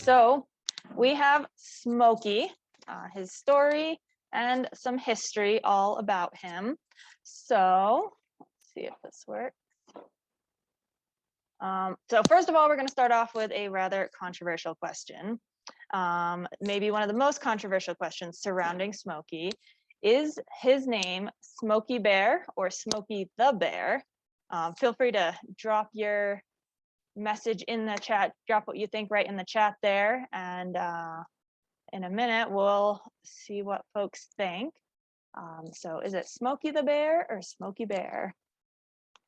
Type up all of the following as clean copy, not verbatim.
So we have Smokey, his story and some history all about him. So let's see if this works. So first of all, we're going to start off with a rather controversial question. Maybe one of the most controversial questions surrounding Smokey. Is his name Smokey Bear or Smokey the Bear? Feel free to drop your message in the chat, drop what you think right in the chat there, and in a minute we'll see what folks think. So is it Smokey the Bear or Smokey Bear?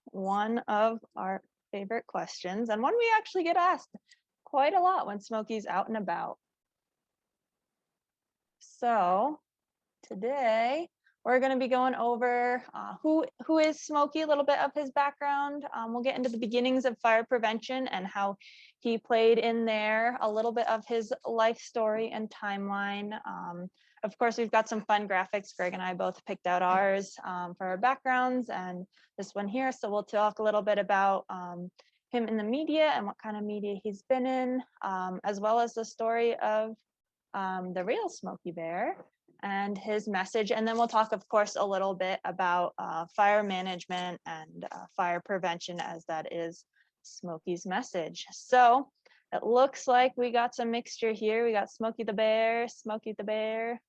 One of our favorite questions, and one we actually get asked quite a lot when Smokey's out and about. So today we're going to be going over who is Smokey, a little bit of his background. We'll get into the beginnings of fire prevention and how he played in there, a little bit of his life story and timeline. Of course, we've got some fun graphics. Greg and I both picked out ours for our backgrounds, and this one here. So we'll talk a little bit about him in the media and what kind of media he's been in, as well as the story of the real Smokey Bear and his message. And then we'll talk, of course, a little bit about fire management and fire prevention, as that is Smokey's message. So it looks like we got some mixture here. We got Smokey the Bear, Smokey the Bear.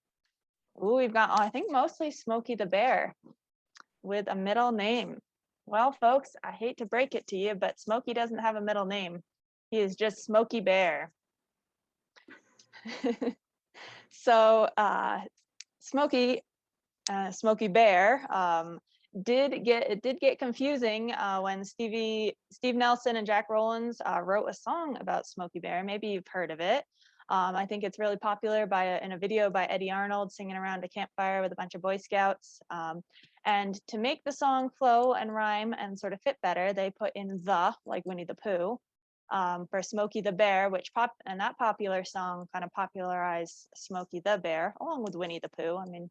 Ooh, we've got, I think, mostly Smokey the Bear with a middle name. Well, folks, I hate to break it to you, but Smokey doesn't have a middle name. He is just Smokey Bear. So Smokey Bear did get confusing when Steve Nelson and Jack Rowlands wrote a song about Smokey Bear. Maybe you've heard of it. I think it's really popular in a video by Eddie Arnold singing around a campfire with a bunch of Boy Scouts. And to make the song flow and rhyme and sort of fit better, they put in the, like Winnie the Pooh, for Smokey the Bear, and that popular song kind of popularized Smokey the Bear along with Winnie the Pooh. I mean,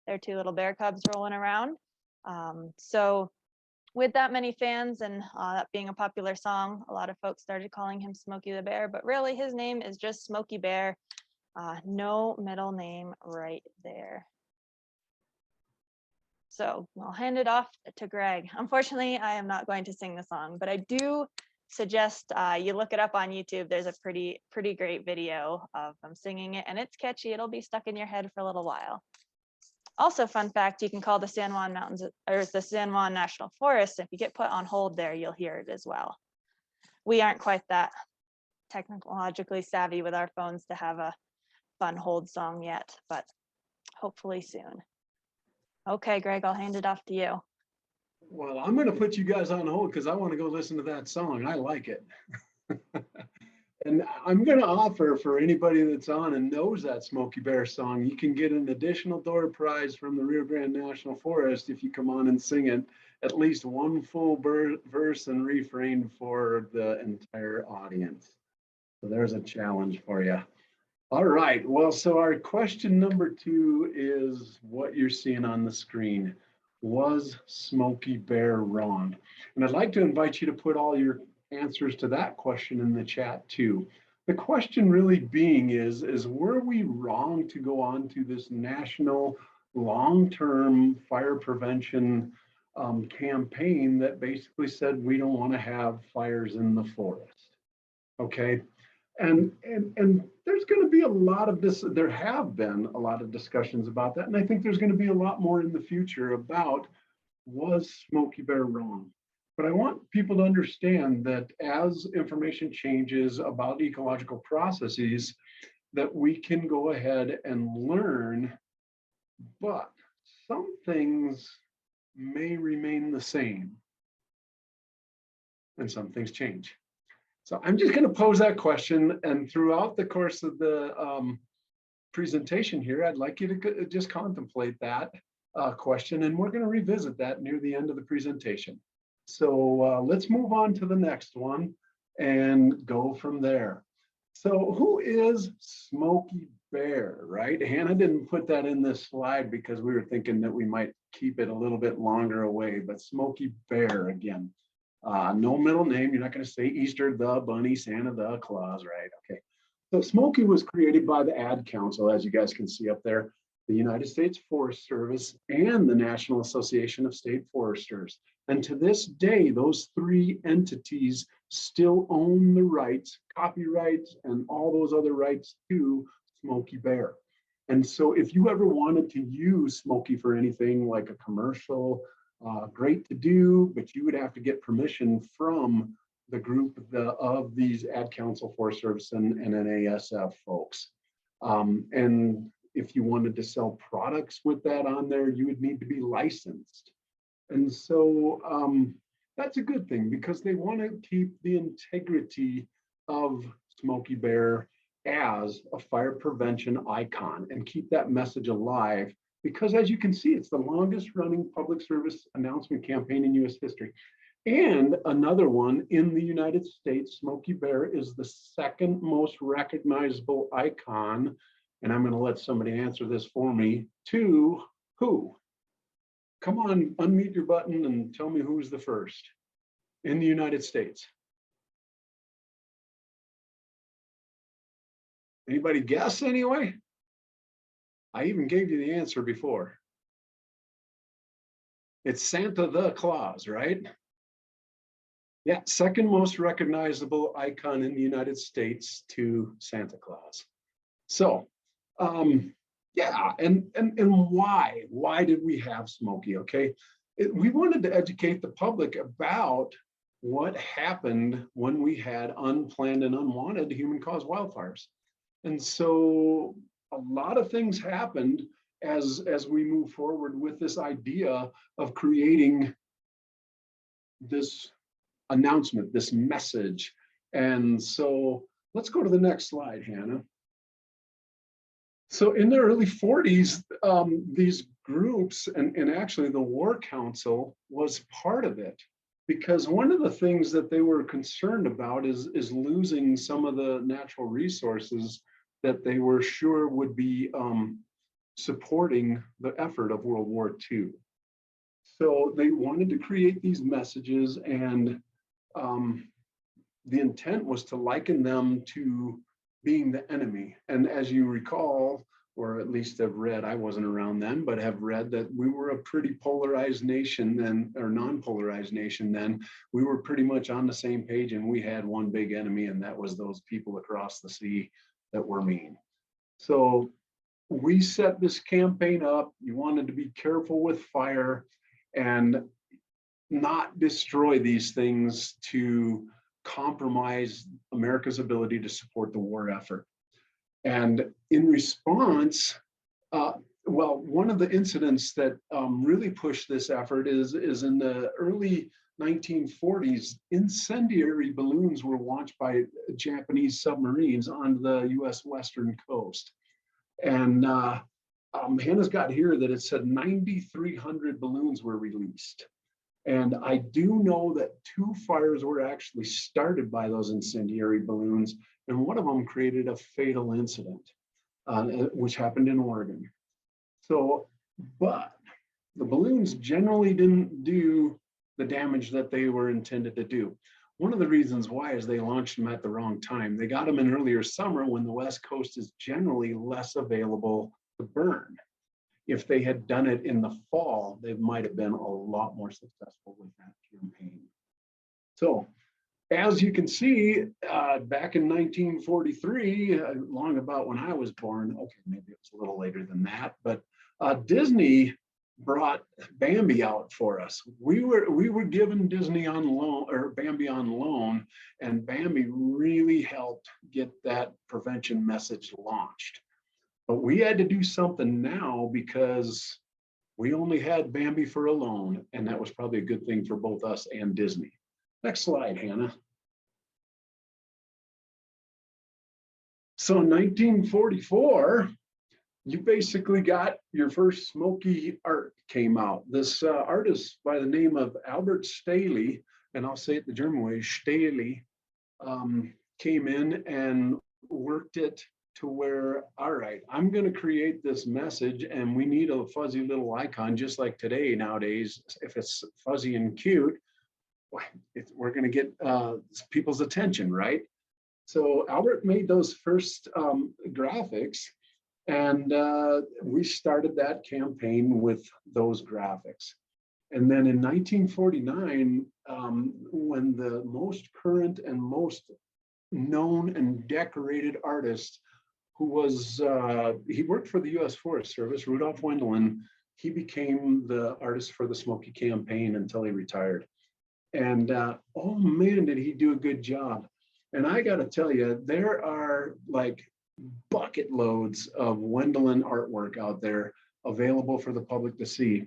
they're two little bear cubs rolling around. So with that many fans and that being a popular song, a lot of folks started calling him Smokey the Bear, but really his name is just Smokey Bear. No middle name right there. So I'll hand it off to Greg. Unfortunately, I am not going to sing the song, but I do suggest you look it up on YouTube. There's a pretty great video of them singing it, and it's catchy. It'll be stuck in your head for a little while. Also, fun fact, you can call the San Juan Mountains or the San Juan National Forest. If you get put on hold there, you'll hear it as well. We aren't quite that technologically savvy with our phones to have a fun hold song yet, but hopefully soon. Okay, Greg, I'll hand it off to you. Well, I'm going to put you guys on hold because I want to go listen to that song. I like it. And I'm going to offer for anybody that's on and knows that Smokey Bear song, you can get an additional door prize from the Rio Grande National Forest if you come on and sing it, at least one full verse and refrain for the entire audience. So there's a challenge for you. All right. Well, so our question number 2 is what you're seeing on the screen. Was Smokey Bear wrong? And I'd like to invite you to put all your answers to that question in the chat too. The question really being is were we wrong to go on to this national long-term fire prevention campaign that basically said we don't want to have fires in the forest? Okay. And there's going to be a lot of this, there have been a lot of discussions about that. And I think there's going to be a lot more in the future about, was Smokey Bear wrong? But I want people to understand that as information changes about ecological processes, that we can go ahead and learn, but some things may remain the same and some things change. So I'm just going to pose that question, and throughout the course of the presentation here, I'd like you to just contemplate that question, and we're going to revisit that near the end of the presentation. So let's move on to the next one and go from there. So who is Smokey Bear, right? Hannah didn't put that in this slide because we were thinking that we might keep it a little bit longer away, but Smokey Bear again. No middle name. You're not going to say Easter the Bunny, Santa the Claus, right? Okay. So Smokey was created by the Ad Council, as you guys can see up there, the United States Forest Service, and the National Association of State Foresters. And to this day, those three entities still own the rights, copyrights, and all those other rights to Smokey Bear. And so if you ever wanted to use Smokey for anything like a commercial, great to do, but you would have to get permission from the group of these Ad Council, Forest Service, and NASF folks. And if you wanted to sell products with that on there, you would need to be licensed. And so that's a good thing because they want to keep the integrity of Smokey Bear as a fire prevention icon and keep that message alive. Because as you can see, it's the longest running public service announcement campaign in US history. And another one in the United States, Smokey Bear is the second most recognizable icon. And I'm going to let somebody answer this for me. To who? Come on, unmute your button and tell me who's the first in the United States. Anybody guess anyway? I even gave you the answer before. It's Santa the Claus, right? Yeah, second most recognizable icon in the United States to Santa Claus. So, yeah, and why? Why did we have Smokey? Okay, we wanted to educate the public about what happened when we had unplanned and unwanted human-caused wildfires. And so a lot of things happened as we move forward with this idea of creating this announcement, this message. And so let's go to the next slide, Hannah. So in the early 40s, these groups, and actually the War Council was part of it, because one of the things that they were concerned about is losing some of the natural resources that they were sure would be supporting the effort of World War II. So they wanted to create these messages, and the intent was to liken them to being the enemy. And as you recall, or at least have read, I wasn't around then, but have read that we were a pretty polarized nation then, or non-polarized nation then. We were pretty much on the same page, and we had one big enemy, and that was those people across the sea that were mean. So we set this campaign up. You wanted to be careful with fire and not destroy these things to compromise America's ability to support the war effort. And in response, well, one of the incidents that really pushed this effort is in the early 1940s, incendiary balloons were launched by Japanese submarines on the US Western coast. And Hannah's got here that it said 9,300 balloons were released. And I do know that 2 fires were actually started by those incendiary balloons, and one of them created a fatal incident, which happened in Oregon. So, but the balloons generally didn't do the damage that they were intended to do. One of the reasons why is they launched them at the wrong time. They got them in earlier summer when the West Coast is generally less available to burn. If they had done it in the fall, they might have been a lot more successful with that campaign. So, as you can see, back in 1943, long about when I was born, okay, maybe it was a little later than that, but Disney brought Bambi out for us. We were given Disney on loan, or Bambi on loan, and Bambi really helped get that prevention message launched. But we had to do something now because we only had Bambi for a loan, and that was probably a good thing for both us and Disney. Next slide, Hannah. So in 1944, you basically got your first Smokey art came out. This artist by the name of Albert Staley, and I'll say it the German way, Staley, came in and worked it to where, all right, I'm going to create this message, and we need a fuzzy little icon, just like today nowadays. If it's fuzzy and cute, we're going to get people's attention, right? So Albert made those first graphics, and we started that campaign with those graphics. And then in 1949, when the most current and most known and decorated artist, who was, he worked for the US Forest Service, Rudolph Wendelin, he became the artist for the Smokey campaign until he retired. And oh man, did he do a good job. And I got to tell you, there are like bucket loads of Wendelin artwork out there available for the public to see.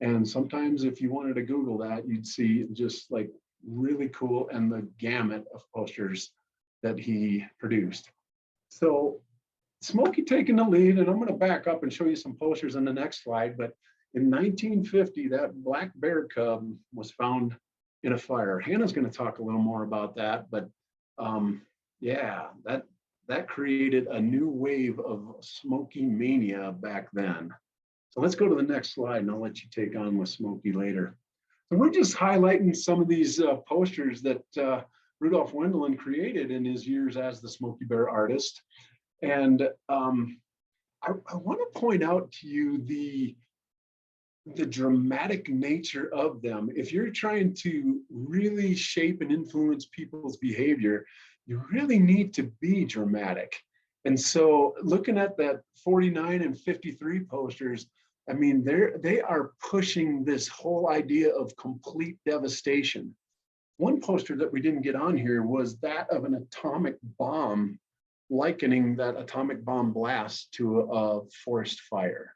And sometimes if you wanted to Google that, you'd see just like really cool and the gamut of posters that he produced. So Smokey taking the lead, and I'm going to back up and show you some posters on the next slide. But in 1950, that black bear cub was found in a fire. Hannah's going to talk a little more about that, but yeah, that created a new wave of Smokey mania back then. So let's go to the next slide, and I'll let you take on with Smokey later. So we're just highlighting some of these posters that Rudolph Wendelin created in his years as the Smokey Bear artist. And I want to point out to you the dramatic nature of them. If you're trying to really shape and influence people's behavior, you really need to be dramatic. And so looking at that 49 and 53 posters, I mean, they are pushing this whole idea of complete devastation. One poster that we didn't get on here was that of an atomic bomb, likening that atomic bomb blast to a forest fire.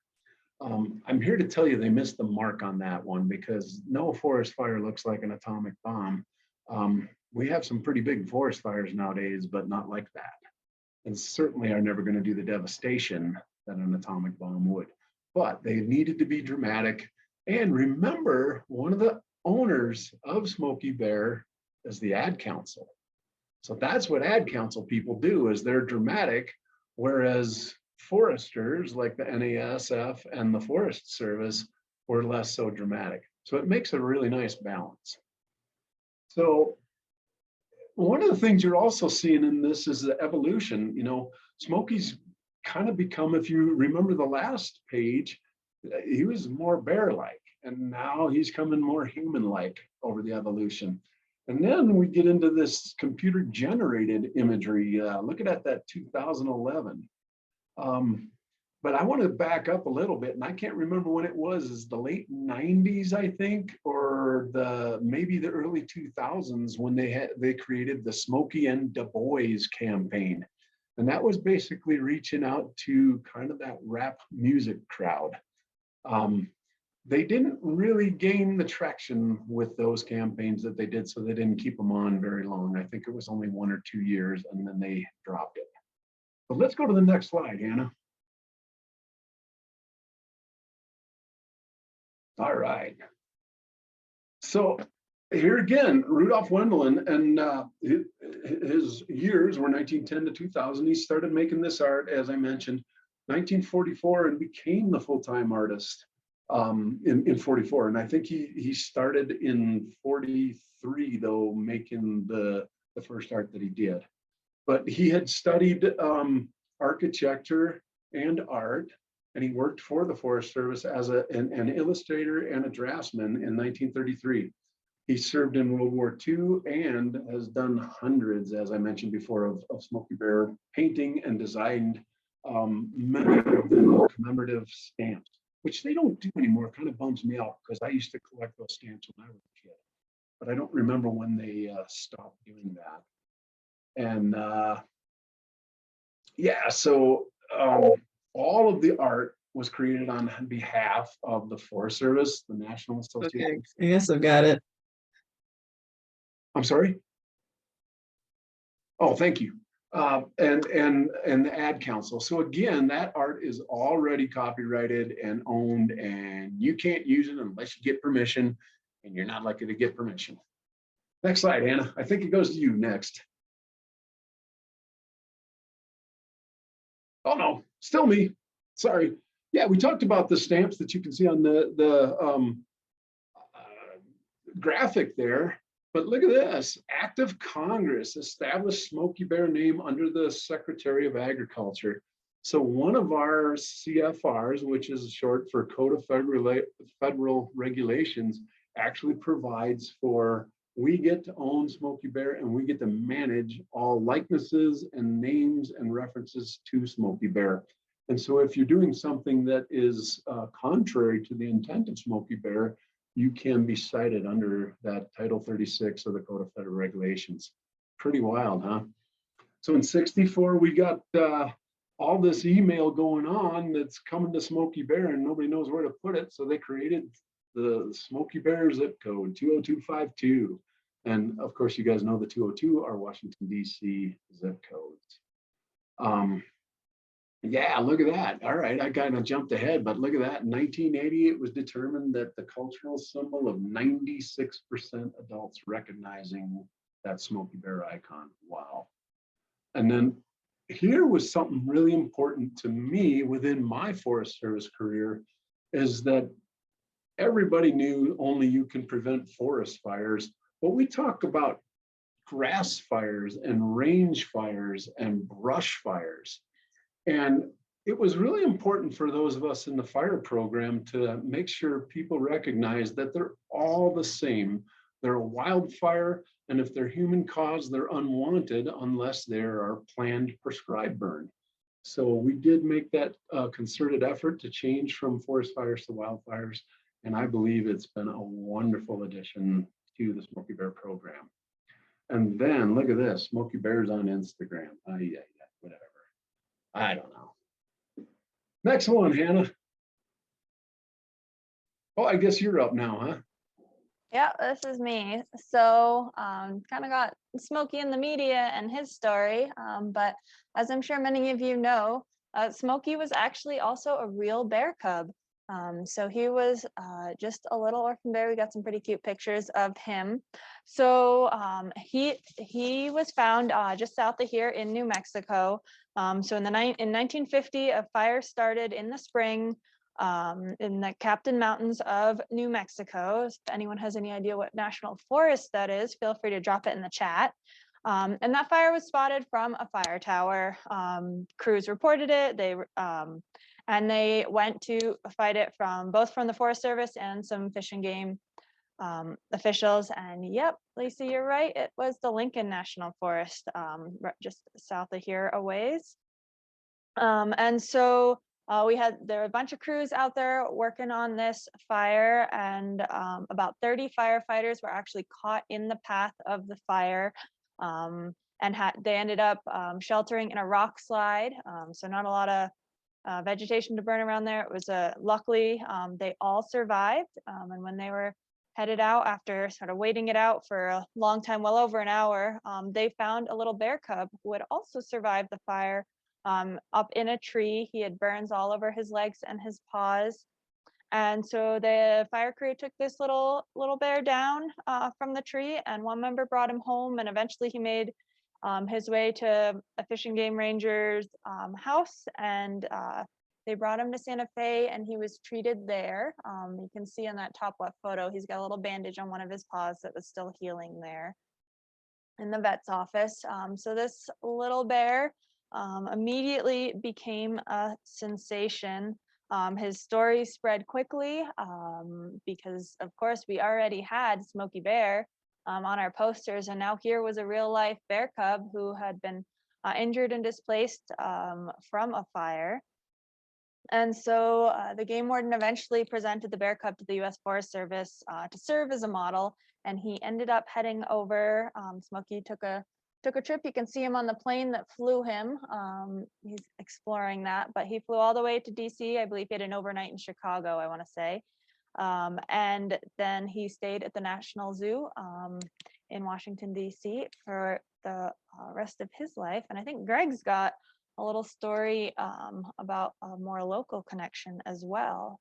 I'm here to tell you they missed the mark on that one, because no forest fire looks like an atomic bomb. We have some pretty big forest fires nowadays, but not like that. And certainly are never going to do the devastation that an atomic bomb would. But they needed to be dramatic. And remember, one of the owners of Smokey Bear is the ad council. So that's what ad council people do, is they're dramatic, whereas foresters like the NASF and the Forest Service were less so dramatic. So it makes a really nice balance. So one of the things you're also seeing in this is the evolution. You know, Smokey's kind of become, if you remember the last page, he was more bear-like, and now he's coming more human-like over the evolution. And then we get into this computer-generated imagery. Looking at that 2011. But I want to back up a little bit, and I can't remember when it was. Is the late 90s, I think, or maybe the early 2000s, when they created the Smokey and Du Bois campaign. And that was basically reaching out to kind of that rap music crowd. They didn't really gain the traction with those campaigns that they did, so they didn't keep them on very long. I think it was only 1 or 2 years, and then they dropped it. But let's go to the next slide, Hannah. All right. So here again, Rudolph Wendelin, and his years were 1910 to 2000. He started making this art, as I mentioned, 1944, and became the full-time artist in 44. And I think he started in 43, though, making the first art that he did. But he had studied architecture and art, and he worked for the Forest Service as an illustrator and a draftsman in 1933. He served in World War II and has done hundreds, as I mentioned before, of Smokey Bear painting, and designed many of the commemorative stamps, which they don't do anymore. It kind of bums me out, because I used to collect those stamps when I was a kid, but I don't remember when they stopped doing that. And yeah, so all of the art was created on behalf of the Forest Service, the National Association. Okay, I guess I've got it. I'm sorry. Oh, thank you. And the ad council. So again, that art is already copyrighted and owned, and you can't use it unless you get permission, and you're not likely to get permission. Next slide, Anna. I think it goes to you next. Oh no, still me. Sorry. Yeah, we talked about the stamps that you can see on the graphic there. But look at this, Act of Congress established Smokey Bear name under the Secretary of Agriculture. So one of our CFRs, which is short for Code of Federal Regulations, actually provides for, we get to own Smokey Bear and we get to manage all likenesses and names and references to Smokey Bear. And so if you're doing something that is contrary to the intent of Smokey Bear, you can be cited under that Title 36 of the Code of Federal Regulations. Pretty wild, huh? So in 64, we got all this email going on that's coming to Smokey Bear and nobody knows where to put it. So they created the Smokey Bear zip code 20252. And of course, you guys know the 202 are Washington, D.C. zip codes. Yeah, look at that. All right, I kind of jumped ahead, but look at that. In 1980, it was determined that the cultural symbol of 96% adults recognizing that Smokey Bear icon. Wow. And then here was something really important to me within my Forest Service career, is that everybody knew only you can prevent forest fires, but we talk about grass fires and range fires and brush fires. And it was really important for those of us in the fire program to make sure people recognize that they're all the same. They're a wildfire, and if they're human caused, they're unwanted unless there are planned prescribed burn. So we did make that concerted effort to change from forest fires to wildfires, and I believe it's been a wonderful addition to the Smokey Bear program. And then look at this, Smokey Bear's on Instagram. Yeah, whatever. I don't know. Next one, Hannah. Oh, I guess you're up now, huh? Yeah, this is me. So kind of got Smokey in the media and his story, but as I'm sure many of you know, Smokey was actually also a real bear cub. So he was just a little orphan bear. We got some pretty cute pictures of him. So he was found just south of here in New Mexico. So in 1950, a fire started in the spring in the Captain Mountains of New Mexico. If anyone has any idea what national forest that is, feel free to drop it in the chat. And that fire was spotted from a fire tower. Crews reported it. And they went to fight it both from the Forest Service and some Fish and Game officials. And yep, Lisa, you're right. It was the Lincoln National Forest, just south of here a ways. And so there were a bunch of crews out there working on this fire, and about 30 firefighters were actually caught in the path of the fire, and they ended up sheltering in a rock slide. So not a lot of vegetation to burn around there. It was luckily they all survived, and when they were headed out after sort of waiting it out for a long time, well over an hour, they found a little bear cub who had also survived the fire. Up in a tree. He had burns all over his legs and his paws. And so the fire crew took this little bear down from the tree, and one member brought him home, and eventually he made his way to a Fish and Game ranger's house, and they brought him to Santa Fe, and he was treated there. You can see in that top left photo, he's got a little bandage on one of his paws that was still healing there in the vet's office. So this little bear immediately became a sensation. His story spread quickly because, of course, we already had Smokey Bear on our posters, and now here was a real life bear cub who had been injured and displaced from a fire. And so the game warden eventually presented the bear cub to the U.S. Forest Service to serve as a model, and he ended up heading over. Smokey took a trip. You can see him on the plane that flew him. He's exploring that, but he flew all the way to DC. I believe he had an overnight in Chicago, I want to say. And then he stayed at the National Zoo in Washington, DC for the rest of his life. And I think Greg's got a little story about a more local connection as well.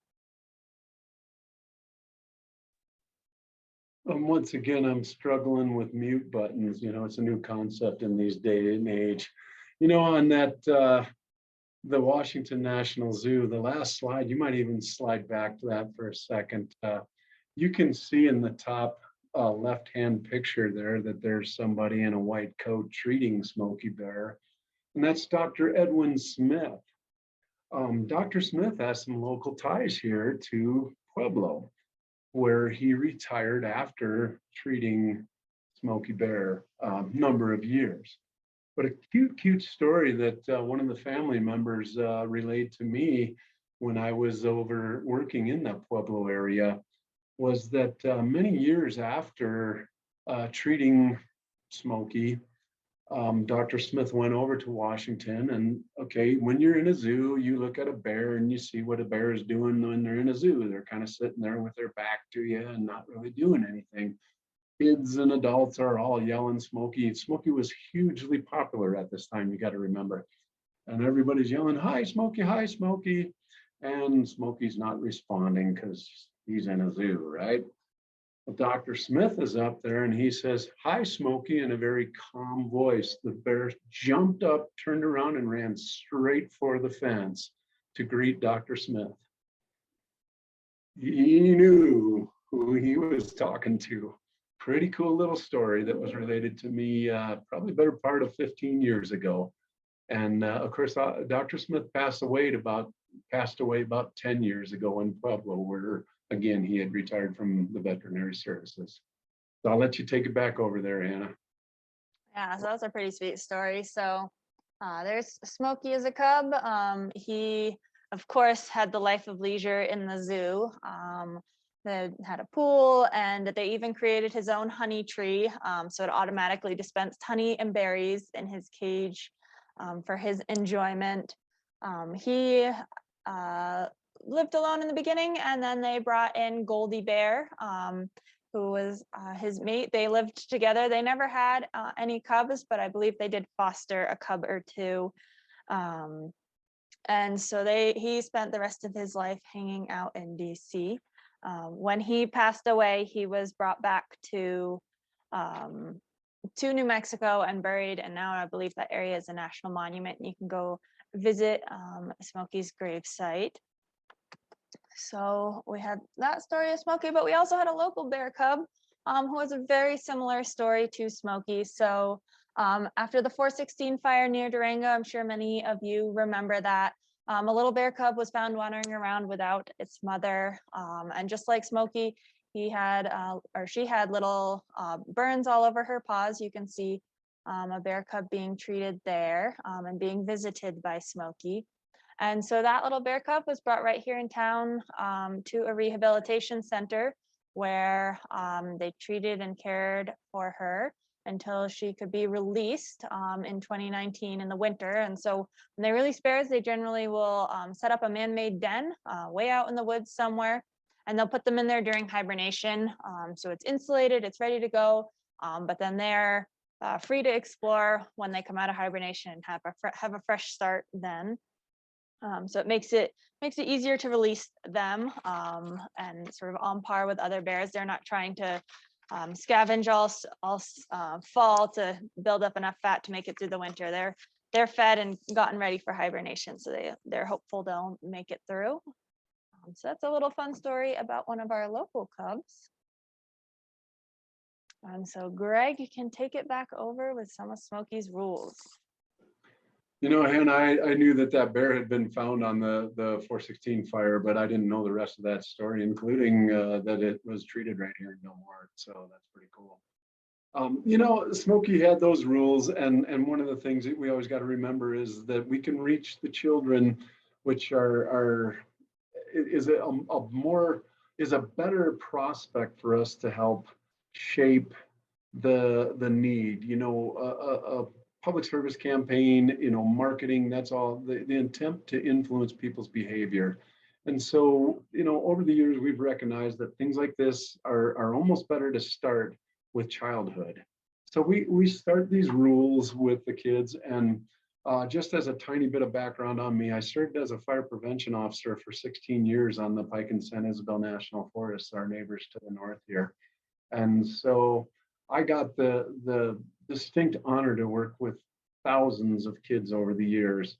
Once again, I'm struggling with mute buttons. You know, it's a new concept in these day and age. You know, on that, the Washington National Zoo, the last slide, you might even slide back to that for a second. You can see in the top left-hand picture there that there's somebody in a white coat treating Smokey Bear, and that's Dr. Edwin Smith. Dr. Smith has some local ties here to Pueblo, where he retired after treating Smokey Bear a number of years. But a cute, cute story that one of the family members relayed to me when I was over working in the Pueblo area was that many years after treating Smokey, Dr. Smith went over to Washington. And okay, when you're in a zoo, you look at a bear and you see what a bear is doing when they're in a zoo. They're kind of sitting there with their back to you and not really doing anything. Kids and adults are all yelling Smokey. Smokey was hugely popular at this time, you got to remember. And everybody's yelling, "Hi, Smokey, hi, Smokey." And Smokey's not responding because he's in a zoo, right? Well, Dr. Smith is up there and he says, "Hi, Smokey," in a very calm voice. The bear jumped up, turned around, and ran straight for the fence to greet Dr. Smith. He knew who he was talking to. Pretty cool little story that was related to me probably better part of 15 years ago. And of course, Dr. Smith passed away about 10 years ago in Pueblo, where again he had retired from the veterinary services. So I'll let you take it back over there, Hannah. Yeah, so that's a pretty sweet story. So there's Smokey as a cub. He, of course, had the life of leisure in the zoo. They had a pool, and they even created his own honey tree. So it automatically dispensed honey and berries in his cage for his enjoyment. He lived alone in the beginning, and then they brought in Goldie Bear, who was his mate. They lived together. They never had any cubs, but I believe they did foster a cub or two. And so he spent the rest of his life hanging out in DC. When he passed away, he was brought back to New Mexico and buried, and now I believe that area is a national monument. You can go visit Smokey's grave site. So we had that story of Smokey, but we also had a local bear cub who has a very similar story to Smokey. So after the 416 fire near Durango, I'm sure many of you remember that, a little bear cub was found wandering around without its mother. And just like Smokey, she had little burns all over her paws. You can see a bear cub being treated there and being visited by Smokey. And so that little bear cub was brought right here in town to a rehabilitation center where they treated and cared for her until she could be released in 2019 in the winter. And so when they release bears, they generally will set up a man-made den way out in the woods somewhere, and they'll put them in there during hibernation. So it's insulated, it's ready to go, but then they're free to explore when they come out of hibernation and have a fresh start then. So it makes it easier to release them and sort of on par with other bears. They're not trying to scavenge all fall to build up enough fat to make it through the winter. They're fed and gotten ready for hibernation, so they're hopeful they'll make it through. So that's a little fun story about one of our local cubs. And so Greg, you can take it back over with some of Smokey's rules. You know, Hannah, I knew that bear had been found on the 416 fire, but I didn't know the rest of that story, including that it was treated right here in Millmore. So that's pretty cool. You know, Smokey had those rules, and one of the things that we always got to remember is that we can reach the children, which is a better prospect for us to help shape the need. You know, a public service campaign, you know, marketing, that's all the intent to influence people's behavior. And so, you know, over the years, we've recognized that things like this are almost better to start with childhood. So we start these rules with the kids. And just as a tiny bit of background on me, I served as a fire prevention officer for 16 years on the Pike and San Isabel National Forests, our neighbors to the north here. And so I got the distinct honor to work with thousands of kids over the years.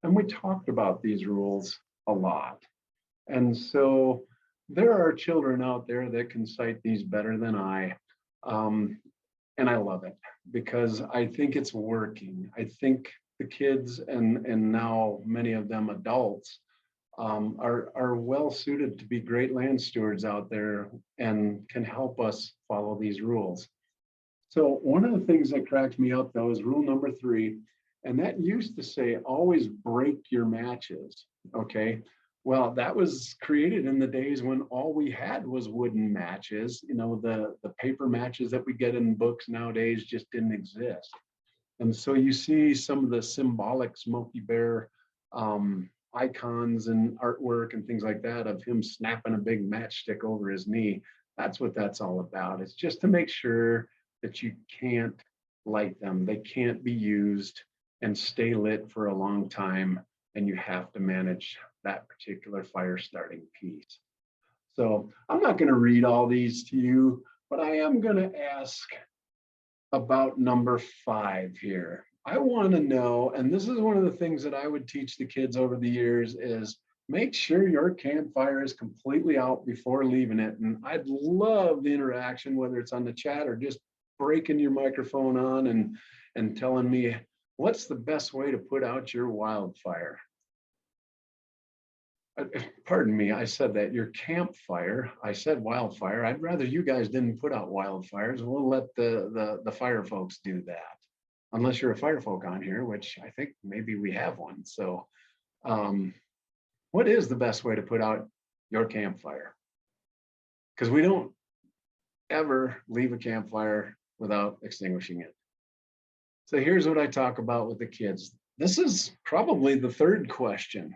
And we talked about these rules a lot. And so there are children out there that can cite these better than I. And I love it because I think it's working. I think the kids and now many of them adults are well suited to be great land stewards out there and can help us follow these rules. So one of the things that cracks me up though is rule number 3, and that used to say always break your matches. Okay. Well, that was created in the days when all we had was wooden matches. You know, the paper matches that we get in books nowadays just didn't exist. And so you see some of the symbolic Smokey Bear icons and artwork and things like that of him snapping a big matchstick over his knee. That's what that's all about. It's just to make sure that you can't light them. They can't be used and stay lit for a long time, and you have to manage that particular fire starting piece. So I'm not going to read all these to you, but I am going to ask about number 5 here. I want to know, and this is one of the things that I would teach the kids over the years, is make sure your campfire is completely out before leaving it. And I'd love the interaction, whether it's on the chat or just breaking your microphone on and telling me what's the best way to put out your wildfire. Pardon me, I said that, your campfire. I said wildfire. I'd rather you guys didn't put out wildfires. We'll let the fire folks do that. Unless you're a fire folk on here, which I think maybe we have one. So what is the best way to put out your campfire? Because we don't ever leave a campfire without extinguishing it. So here's what I talk about with the kids. This is probably the 3rd question.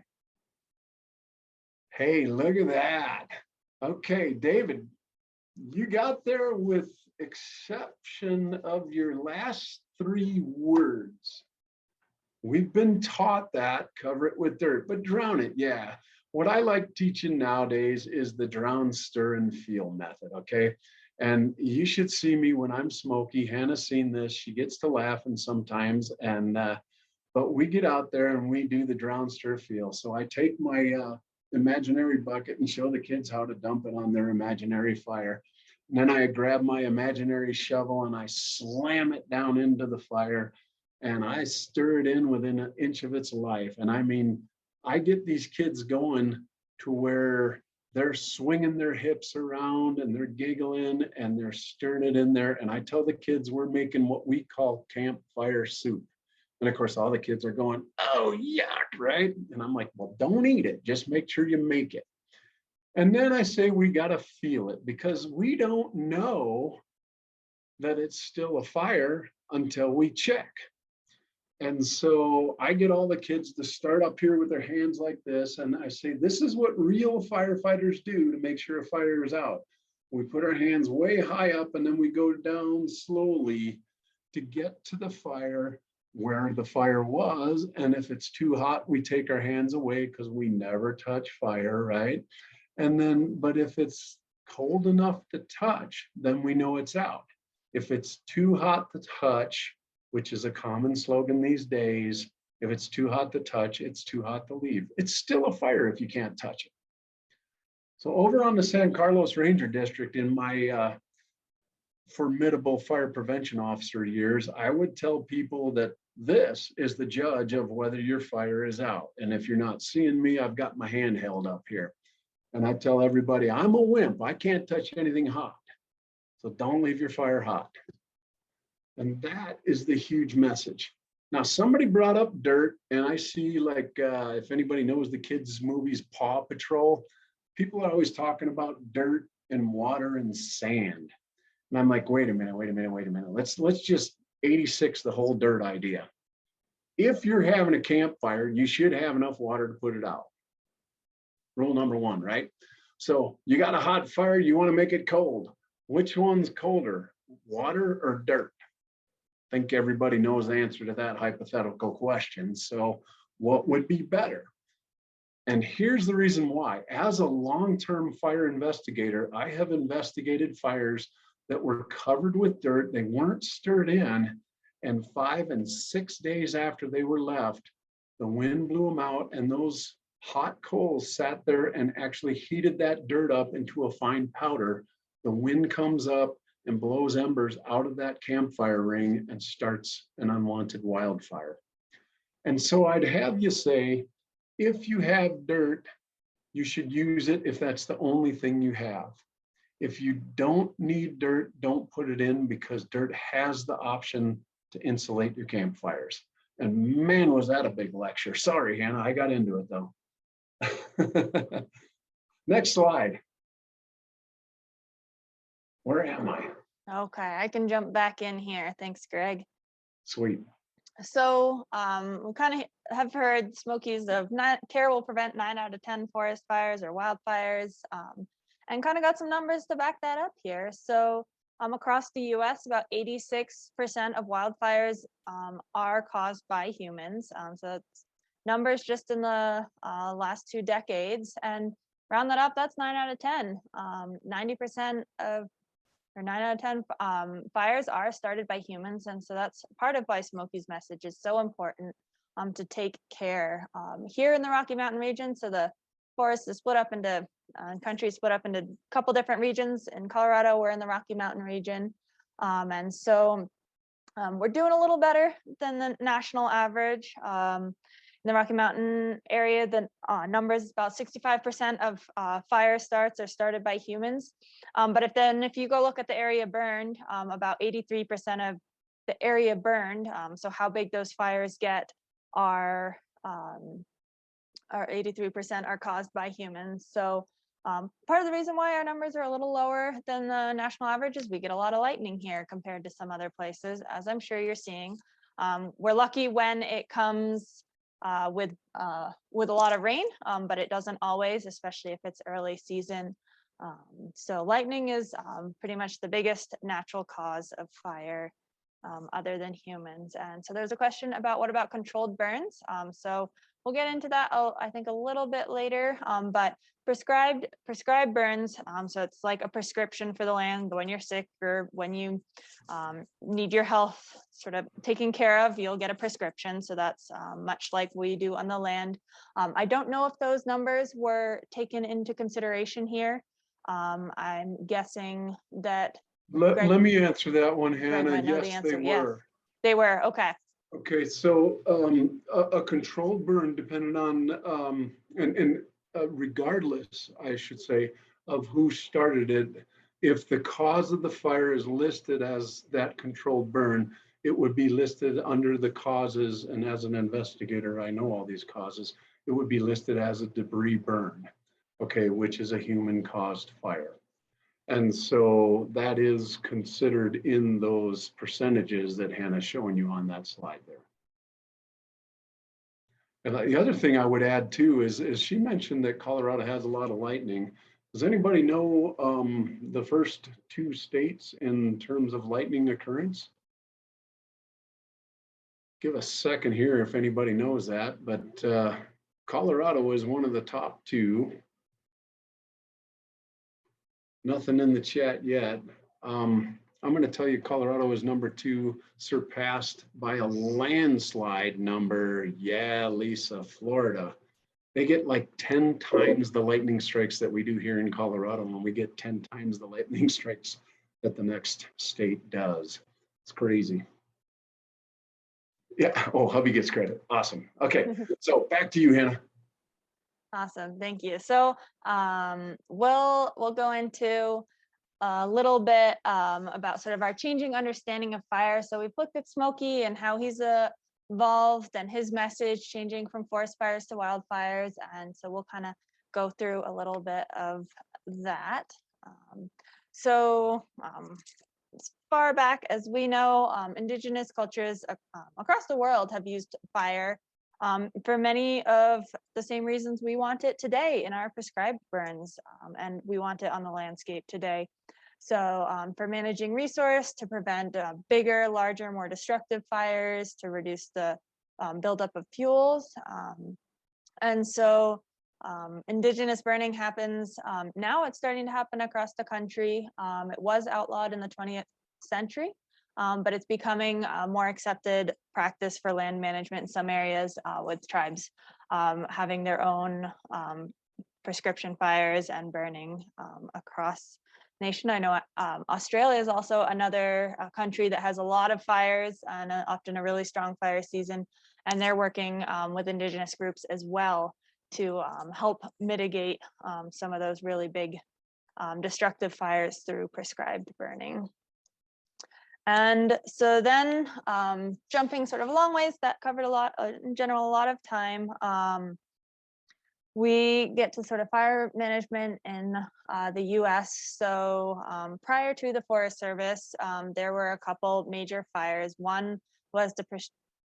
Hey, look at that. Okay, David, you got there with exception of your last 3 words. We've been taught that, cover it with dirt, but drown it, yeah. What I like teaching nowadays is the drown, stir, and feel method, okay? And you should see me when I'm Smokey. Hannah's seen this. She gets to laughing sometimes, and but we get out there and we do the drown, stir, feel. So I take my imaginary bucket and show the kids how to dump it on their imaginary fire. And then I grab my imaginary shovel and I slam it down into the fire and I stir it in within an inch of its life. And I mean, I get these kids going to where they're swinging their hips around and they're giggling and they're stirring it in there. And I tell the kids we're making what we call campfire soup. And of course, all the kids are going, oh, yuck, right? And I'm like, well, don't eat it. Just make sure you make it. And then I say, we got to feel it because we don't know that it's still a fire until we check. And so I get all the kids to start up here with their hands like this. And I say, this is what real firefighters do to make sure a fire is out. We put our hands way high up and then we go down slowly to get to the fire where the fire was. And if it's too hot, we take our hands away because we never touch fire, right? And then, but if it's cold enough to touch, then we know it's out. If it's too hot to touch, which is a common slogan these days, if it's too hot to touch, it's too hot to leave. It's still a fire if you can't touch it. So over on the San Carlos Ranger District in my formidable fire prevention officer years, I would tell people that this is the judge of whether your fire is out. And if you're not seeing me, I've got my hand held up here. And I tell everybody, I'm a wimp. I can't touch anything hot. So don't leave your fire hot. And that is the huge message. Now, somebody brought up dirt, and I see, like, if anybody knows the kids' movies, Paw Patrol, people are always talking about dirt and water and sand. And I'm like, wait a minute. Let's just 86 the whole dirt idea. If you're having a campfire, you should have enough water to put it out. Rule number 1, right? So you got a hot fire, you want to make it cold. Which one's colder, water or dirt? I think everybody knows the answer to that hypothetical question. So what would be better? And here's the reason why. As a long-term fire investigator, I have investigated fires that were covered with dirt. They weren't stirred in. And 5 and 6 days after they were left, the wind blew them out and those hot coals sat there and actually heated that dirt up into a fine powder. The wind comes up, and blows embers out of that campfire ring and starts an unwanted wildfire. And so I'd have you say, if you have dirt, you should use it if that's the only thing you have. If you don't need dirt, don't put it in, because dirt has the option to insulate your campfires. And man, was that a big lecture. Sorry, Hannah, I got into it though. Next slide. Where am I? Okay, I can jump back in here. Thanks, Greg. Sweet. So we kind of have heard Smokies of care will prevent 9 out of 10 forest fires or wildfires, and kind of got some numbers to back that up here. So across the US, about 86% of wildfires are caused by humans. So that's numbers just in the last 2 decades. And round that up, that's 9 out of 10. 90% of or 9 out of 10 fires are started by humans. And so that's part of why Smokey's message is so important to take care. Here in the Rocky Mountain region, so the forest is split up into, country is split up into a couple different regions. In Colorado, we're in the Rocky Mountain region. And so we're doing a little better than the national average. In the Rocky Mountain area, the numbers about 65% of fire starts are started by humans. But if you go look at the area burned, about 83% of the area burned, so how big those fires get are 83% are caused by humans. So part of the reason why our numbers are a little lower than the national average is we get a lot of lightning here compared to some other places, as I'm sure you're seeing. We're lucky when it comes with a lot of rain, but it doesn't always, especially if it's early season. So lightning is pretty much the biggest natural cause of fire other than humans. And so there's a question about what about controlled burns? So we'll get into that, I think, a little bit later, but prescribed burns, so it's like a prescription for the land when you're sick or when you need your health sort of taken care of, you'll get a prescription. So that's much like we do on the land. I don't know if those numbers were taken into consideration here. I'm guessing that Let me answer that one, Greg Hannah. might know the Yes, answer. they Yes, were. they were. Okay. Okay, so a controlled burn depended on, and regardless, I should say, of who started it, if the cause of the fire is listed as that controlled burn, it would be listed under the causes. And as an investigator, I know all these causes. It would be listed as a debris burn, okay, which is a human caused fire. And so that is considered in those percentages that Hannah's showing you on that slide there. And the other thing I would add too is she mentioned that Colorado has a lot of lightning. Does anybody know the first 2 states in terms of lightning occurrence? Give a second here if anybody knows that, but Colorado is one of the top 2. Nothing in the chat yet. I'm going to tell you Colorado is number 2, surpassed by a landslide number. Yeah, Lisa, Florida. They get like 10 times the lightning strikes that we do here in Colorado, and we get 10 times the lightning strikes that the next state does. It's crazy. Yeah. Oh, hubby gets credit. Awesome. Okay. So back to you, Hannah. Awesome, thank you. So we'll go into a little bit about sort of our changing understanding of fire. So we've looked at Smokey and how he's evolved and his message changing from forest fires to wildfires. And so we'll kind of go through a little bit of that. As far back as we know, indigenous cultures across the world have used fire for many of the same reasons we want it today in our prescribed burns, and we want it on the landscape today. So for managing resource, to prevent bigger, larger, more destructive fires, to reduce the buildup of fuels. And so indigenous burning happens, now it's starting to happen across the country. It was outlawed in the 20th century. But it's becoming a more accepted practice for land management in some areas, with tribes having their own prescription fires and burning across the nation. I know Australia is also another country that has a lot of fires and often a really strong fire season, and they're working with Indigenous groups as well to help mitigate some of those really big destructive fires through prescribed burning. And so then jumping sort of a long ways, that covered a lot, in general, a lot of time. We get to sort of fire management in the US. So prior to the Forest Service, there were a couple major fires. One was the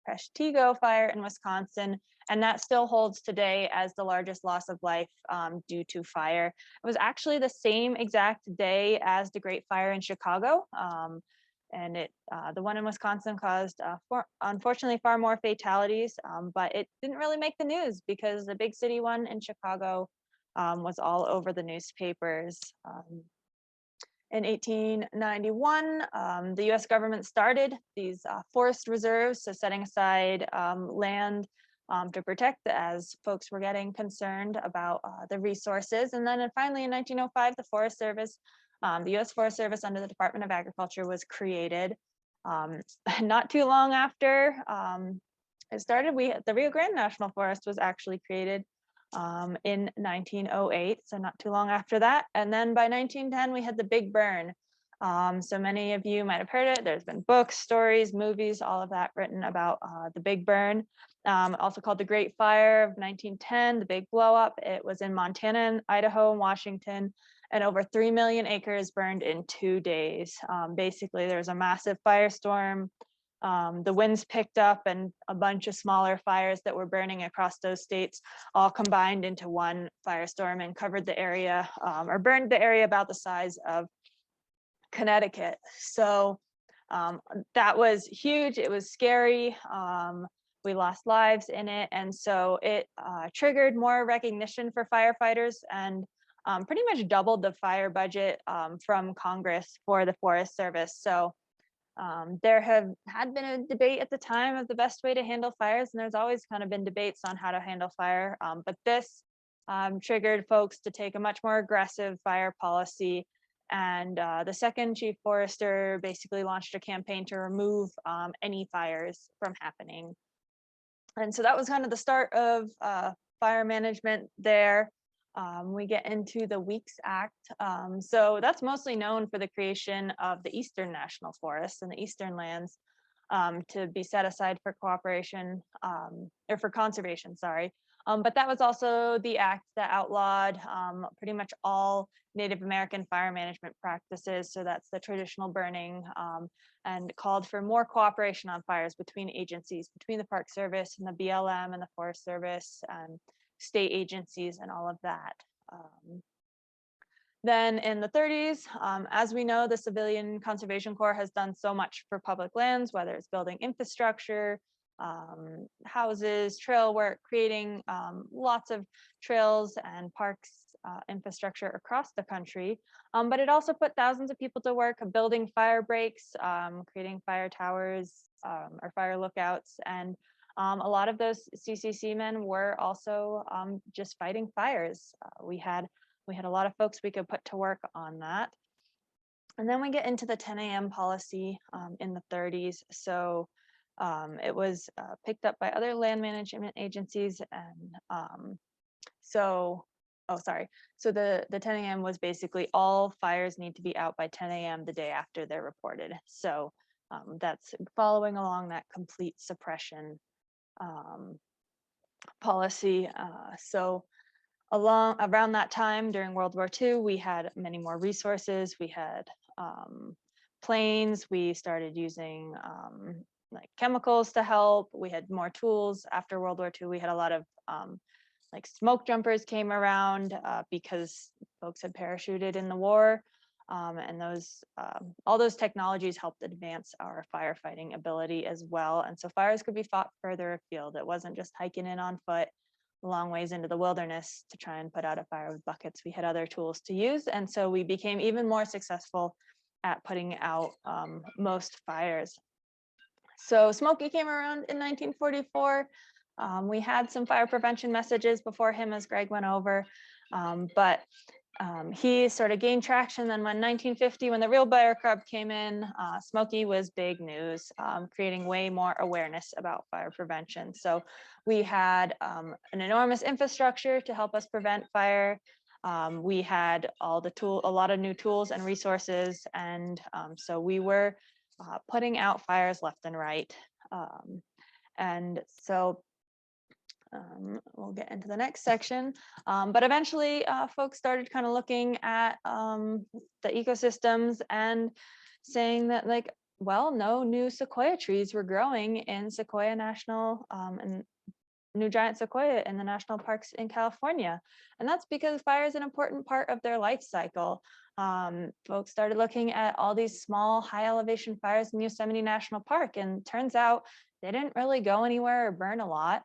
Peshtigo fire in Wisconsin, and that still holds today as the largest loss of life due to fire. It was actually the same exact day as the Great Fire in Chicago. And the one in Wisconsin caused, unfortunately, far more fatalities, but it didn't really make the news because the big city one in Chicago was all over the newspapers. In 1891, the US government started these forest reserves, so setting aside land to protect as folks were getting concerned about the resources. And then finally in 1905, the Forest Service, the US Forest Service under the Department of Agriculture was created. Not too long after it started, the Rio Grande National Forest was actually created in 1908, so not too long after that. And then by 1910, we had the Big Burn. So many of you might have heard it. There's been books, stories, movies, all of that written about the Big Burn. Also called the Great Fire of 1910, the Big Blow Up. It was in Montana, and Idaho, and Washington, and over 3 million acres burned in 2 days. Basically, there's a massive firestorm. The winds picked up, and a bunch of smaller fires that were burning across those states all combined into one firestorm and covered the area, or burned the area about the size of Connecticut. So that was huge. It was scary. We lost lives in it. And so it triggered more recognition for firefighters and pretty much doubled the fire budget from Congress for the Forest Service. So there had been a debate at the time of the best way to handle fires, and there's always kind of been debates on how to handle fire. But this triggered folks to take a much more aggressive fire policy. And the second chief forester basically launched a campaign to remove any fires from happening. And so that was kind of the start of fire management there. We get into the Weeks Act. So that's mostly known for the creation of the Eastern National Forests and the Eastern lands to be set aside for cooperation or for conservation, sorry. But that was also the act that outlawed pretty much all Native American fire management practices. So that's the traditional burning, and called for more cooperation on fires between agencies, between the Park Service and the BLM and the Forest Service and state agencies and all of that. Then in the 30s, as we know, the Civilian Conservation Corps has done so much for public lands, whether it's building infrastructure, houses, trail work, creating lots of trails and parks infrastructure across the country. But it also put thousands of people to work building fire breaks, creating fire towers or fire lookouts. And a lot of those CCC men were also just fighting fires. We had a lot of folks we could put to work on that. And then we get into the 10 a.m. policy in the 30s. So it was picked up by other land management agencies. And so the 10 a.m. was basically all fires need to be out by 10 a.m. the day after they're reported. So that's following along that complete suppression policy. So around that time during World War II, we had many more resources. We had planes. We started using like chemicals to help. We had more tools. After World War II, we had a lot of like smoke jumpers came around because folks had parachuted in the war. And those all those technologies helped advance our firefighting ability as well. And so fires could be fought further afield. It wasn't just hiking in on foot a long ways into the wilderness to try and put out a fire with buckets. We had other tools to use. And so we became even more successful at putting out most fires. So Smokey came around in 1944. We had some fire prevention messages before him, as Greg went over. But he sort of gained traction. Then when 1950, when the real bear cub came in, Smokey was big news, creating way more awareness about fire prevention. So we had an enormous infrastructure to help us prevent fire. We had a lot of new tools and resources, and so we were putting out fires left and right. And so we'll get into the next section, but eventually folks started kind of looking at the ecosystems and saying that, like, well, no new sequoia trees were growing in Sequoia National and new giant sequoia in the national parks in California. And that's because fire is an important part of their life cycle. Folks started looking at all these small high elevation fires in Yosemite National Park, and turns out they didn't really go anywhere or burn a lot.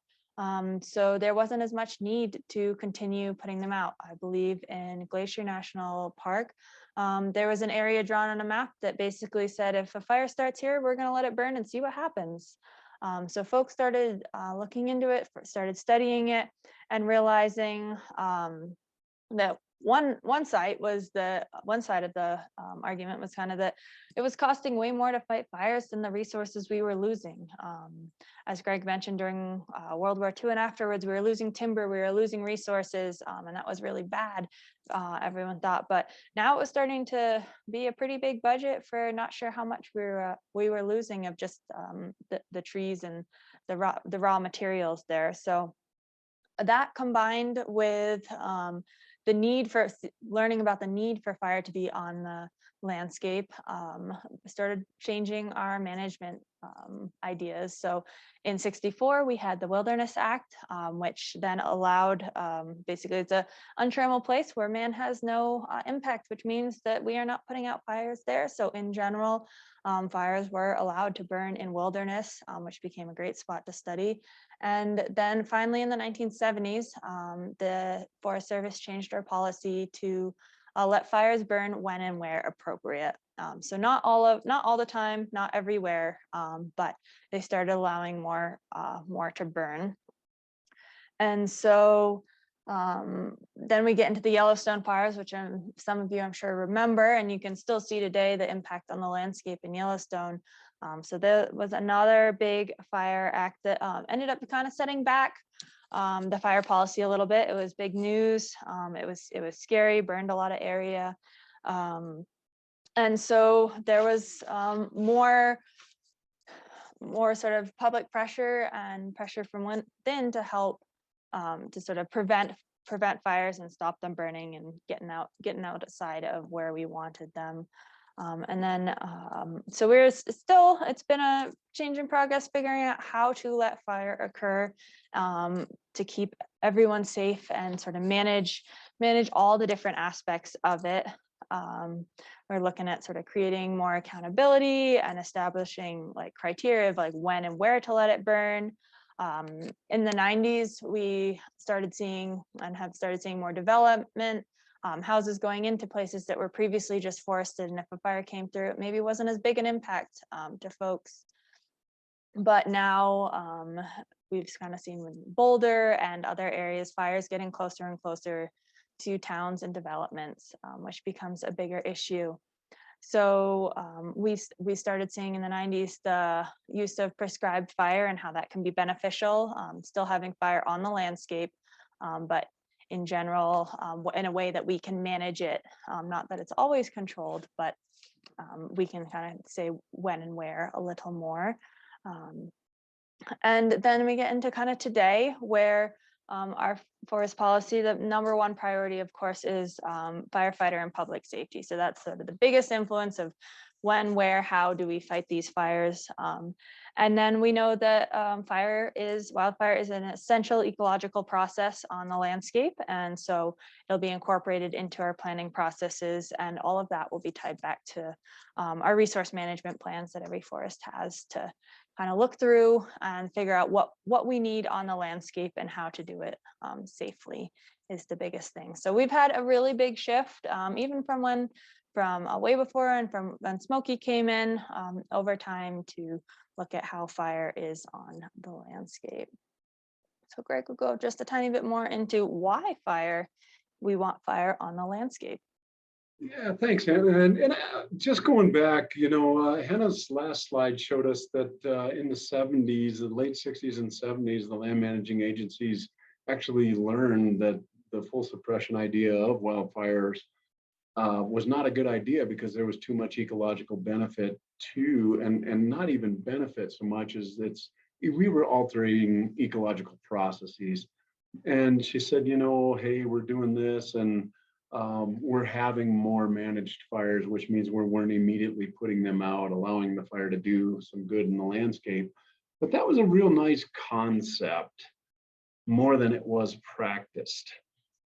So there wasn't as much need to continue putting them out. I believe in Glacier National Park, there was an area drawn on a map that basically said, if a fire starts here, we're going to let it burn and see what happens. So folks started looking into it, started studying it, and realizing that one side of the argument was kind of that it was costing way more to fight fires than the resources we were losing. As Greg mentioned, during World War II and afterwards, we were losing timber, we were losing resources, and that was really bad, everyone thought. But now it was starting to be a pretty big budget for not sure how much we were losing of just the trees and the raw materials there. So that, combined with the need for learning about the need for fire to be on the landscape, started changing our management ideas. So in '64, we had the Wilderness Act, which then allowed, basically it's a untrammeled place where man has no impact, which means that we are not putting out fires there. So in general, fires were allowed to burn in wilderness, which became a great spot to study. And then finally in the 1970s, the Forest Service changed our policy to let fires burn when and where appropriate. So not all the time, not everywhere, but they started allowing more to burn. And so then we get into the Yellowstone fires, which some of you I'm sure remember, and you can still see today the impact on the landscape in Yellowstone. So there was another big fire act that ended up kind of setting back the fire policy a little bit. It was big news. It was scary, burned a lot of area. And so there was more sort of public pressure and pressure from within to help to sort of prevent fires and stop them burning and getting outside of where we wanted them. And then so it's been a change in progress figuring out how to let fire occur, to keep everyone safe and sort of manage all the different aspects of it. We're looking at sort of creating more accountability and establishing like criteria of like when and where to let it burn. In the 90s, we started seeing more development, houses going into places that were previously just forested, and if a fire came through, it maybe wasn't as big an impact to folks. But now we've kind of seen with Boulder and other areas, fires getting closer and closer to towns and developments, which becomes a bigger issue. So we started seeing in the 90s the use of prescribed fire and how that can be beneficial, still having fire on the landscape, but in general, in a way that we can manage it. Not that it's always controlled, but we can kind of say when and where a little more. And then we get into kind of today, where our forest policy, the number one priority, of course, is firefighter and public safety. So that's sort of the biggest influence of when, where, how do we fight these fires. And then we know that wildfire is an essential ecological process on the landscape. And so it'll be incorporated into our planning processes, and all of that will be tied back to our resource management plans that every forest has to kind of look through and figure out what we need on the landscape and how to do it safely is the biggest thing. So we've had a really big shift, even from way before and from when Smokey came in, over time, to look at how fire is on the landscape. So Greg will go just a tiny bit more into why fire we want fire on the landscape. Yeah, thanks, Hannah. And just going back, Hannah's last slide showed us that in the 70s, the late 60s and 70s, the land managing agencies actually learned that the full suppression idea of wildfires was not a good idea because there was too much ecological benefit to, and not even benefit so much as we were altering ecological processes. And she said, hey, we're doing this and we're having more managed fires, which means we weren't immediately putting them out, allowing the fire to do some good in the landscape. But that was a real nice concept, more than it was practiced.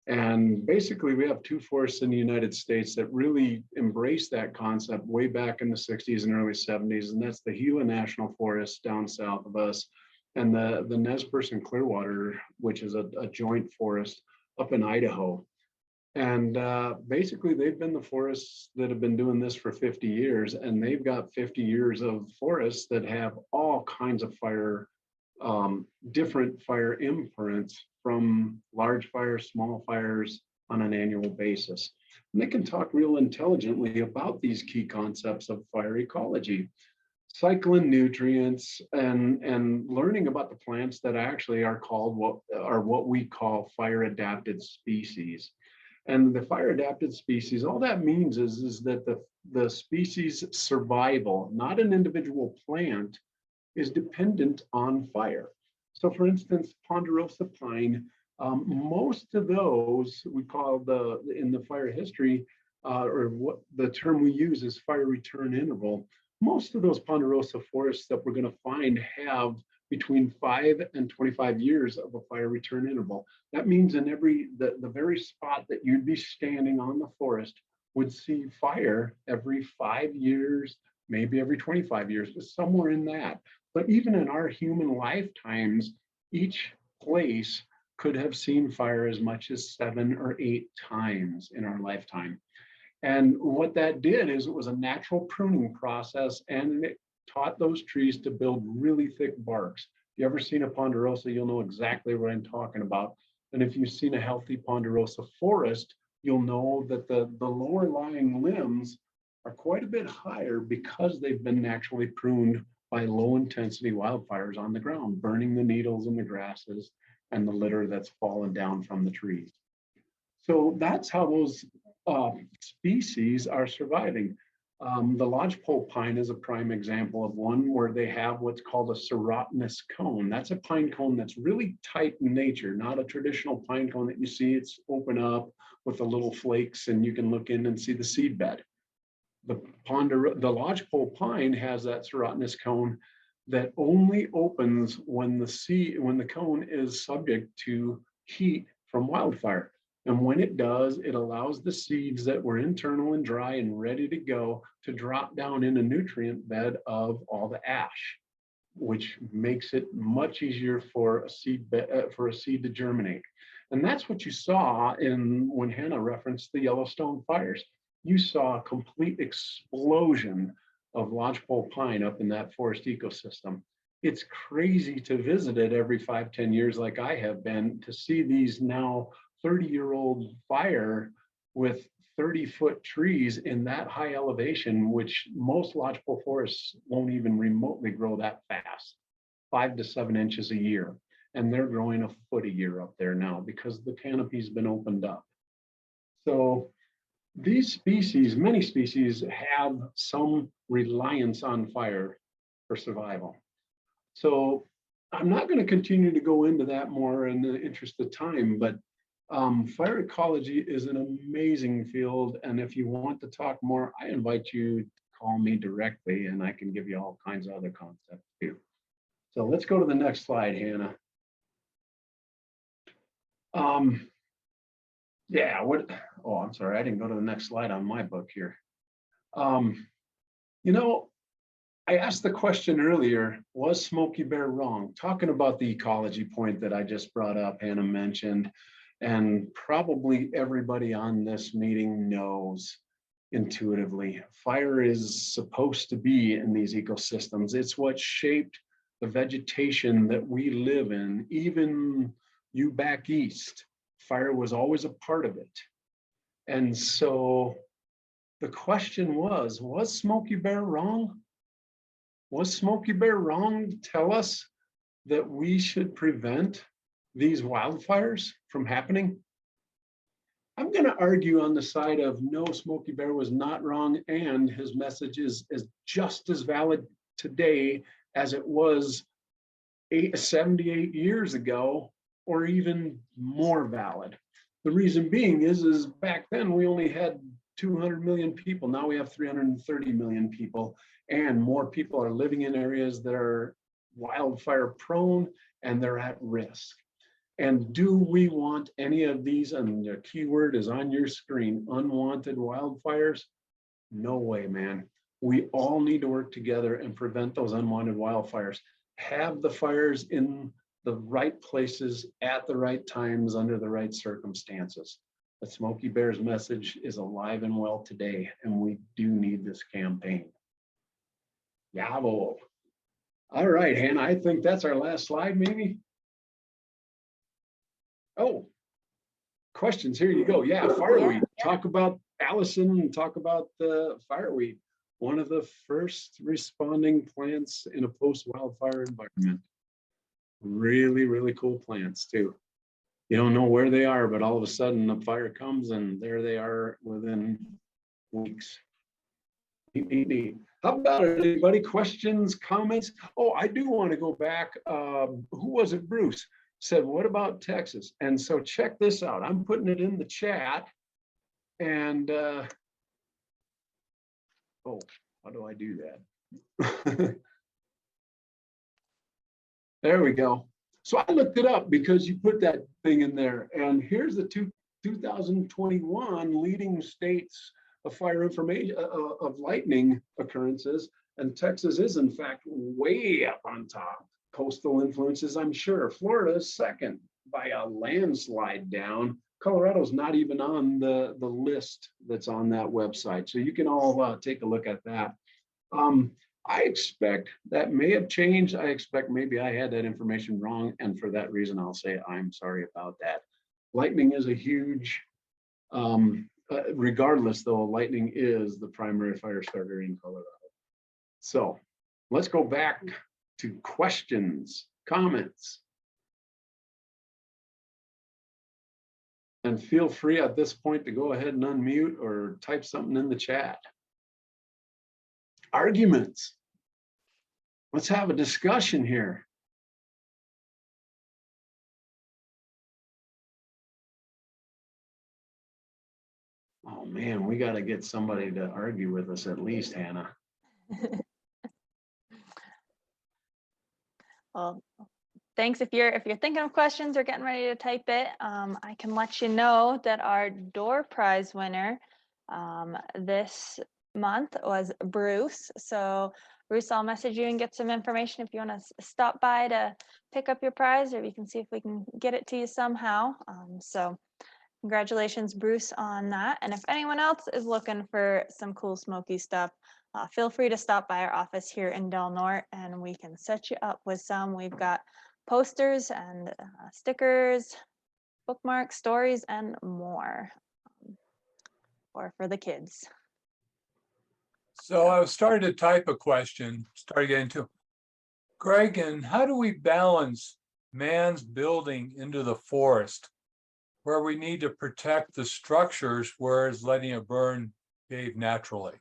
And basically, we have two forests in the United States that really embraced that concept way back in the 60s and early 70s, and that's the Gila National Forest down south of us, and the Nez Perce Clearwater, which is a joint forest up in Idaho. And basically, they've been the forests that have been doing this for 50 years, and they've got 50 years of forests that have all kinds of fire, different fire imprints from large fires, small fires on an annual basis. And they can talk real intelligently about these key concepts of fire ecology, cycling nutrients, and learning about the plants that actually are called what we call fire adapted species. And the fire adapted species, all that means is that the species survival, not an individual plant, is dependent on fire. So for instance, ponderosa pine, most of those we call in the fire history, or what the term we use is fire return interval. Most of those ponderosa forests that we're going to find have between 5 and 25 years of a fire return interval. That means in the very spot that you'd be standing on the forest would see fire every 5 years, maybe every 25 years, but somewhere in that. But even in our human lifetimes, each place could have seen fire as much as 7 or 8 times in our lifetime. And what that did is it was a natural pruning process, and it taught those trees to build really thick barks. If you ever seen a ponderosa, you'll know exactly what I'm talking about. And if you've seen a healthy ponderosa forest, you'll know that the lower lying limbs are quite a bit higher because they've been naturally pruned by low intensity wildfires on the ground, burning the needles and the grasses and the litter that's fallen down from the trees. So that's how those species are surviving. The lodgepole pine is a prime example of one where they have what's called a serotinous cone. That's a pine cone that's really tight in nature, not a traditional pine cone that you see. It's open up with the little flakes and you can look in and see the seed bed. The lodgepole pine has that serotinous cone that only opens when the cone is subject to heat from wildfire. And when it does, it allows the seeds that were internal and dry and ready to go to drop down in a nutrient bed of all the ash, which makes it much easier for a seed to germinate. And that's what you saw when Hannah referenced the Yellowstone fires. You saw a complete explosion of lodgepole pine up in that forest ecosystem. It's crazy to visit it every 5-10 years like I have been, to see these now 30-year-old fire with 30-foot trees in that high elevation, which most lodgepole forests won't even remotely grow that fast, 5 to 7 inches a year. And they're growing a foot a year up there now because the canopy's been opened up. So these species, many species, have some reliance on fire for survival. So I'm not going to continue to go into that more in the interest of time, but fire ecology is an amazing field. And if you want to talk more, I invite you to call me directly and I can give you all kinds of other concepts too. So let's go to the next slide, Hannah. Yeah, I'm sorry, I didn't go to the next slide on my book here. I asked the question earlier, was Smokey Bear wrong? Talking about the ecology point that I just brought up, Hannah mentioned, and probably everybody on this meeting knows intuitively, fire is supposed to be in these ecosystems. It's what shaped the vegetation that we live in. Even you back east, Fire was always a part of it. And so the question was Smokey Bear wrong? Was Smokey Bear wrong to tell us that we should prevent these wildfires from happening? I'm going to argue on the side of no, Smokey Bear was not wrong, and his message is just as valid today as it was 78 years ago, or even more valid. The reason being is back then we only had 200 million people. Now we have 330 million people, and more people are living in areas that are wildfire prone and they're at risk. And do we want any of these, and the keyword is on your screen, unwanted wildfires? No way, man. We all need to work together and prevent those unwanted wildfires. Have the fires in the right places at the right times under the right circumstances. But Smokey Bear's message is alive and well today, and we do need this campaign. Jawohl. All right, Hannah, I think that's our last slide, maybe. Oh, questions, here you go. Yeah, fireweed. Talk about Allison and talk about the fireweed. One of the first responding plants in a post-wildfire environment. Really, really cool plants too. You don't know where they are, but all of a sudden the fire comes and there they are within weeks. Neat. How about it, anybody? Questions, comments? Oh, I do want to go back. Who was it? Bruce said, what about Texas? And so check this out. I'm putting it in the chat. And oh, how do I do that? There we go. So I looked it up because you put that thing in there. And here's the 2021 leading states of fire information, of lightning occurrences. And Texas is, in fact, way up on top. Coastal influences, I'm sure. Florida is second by a landslide down. Colorado's not even on the list that's on that website. So you can all take a look at that. I expect that may have changed. I expect maybe I had that information wrong. And for that reason, I'll say I'm sorry about that. Lightning is a huge, regardless though, lightning is the primary fire starter in Colorado. So let's go back to questions, comments. And feel free at this point to go ahead and unmute or type something in the chat. Arguments. Let's have a discussion here. Oh man, we got to get somebody to argue with us at least, Hannah. Well, thanks. If you're thinking of questions or getting ready to type it, I can let you know that our door prize winner this month was Bruce. So Bruce, I'll message you and get some information if you want to stop by to pick up your prize, or we can see if we can get it to you somehow. So congratulations, Bruce, on that. And if anyone else is looking for some cool smoky stuff, feel free to stop by our office here in Del Norte and we can set you up with some. We've got posters and stickers, bookmarks, stories, and more, or for the kids. So I was starting to type a question, started getting to Greg, and how do we balance man's building into the forest where we need to protect the structures, whereas letting it burn behave naturally?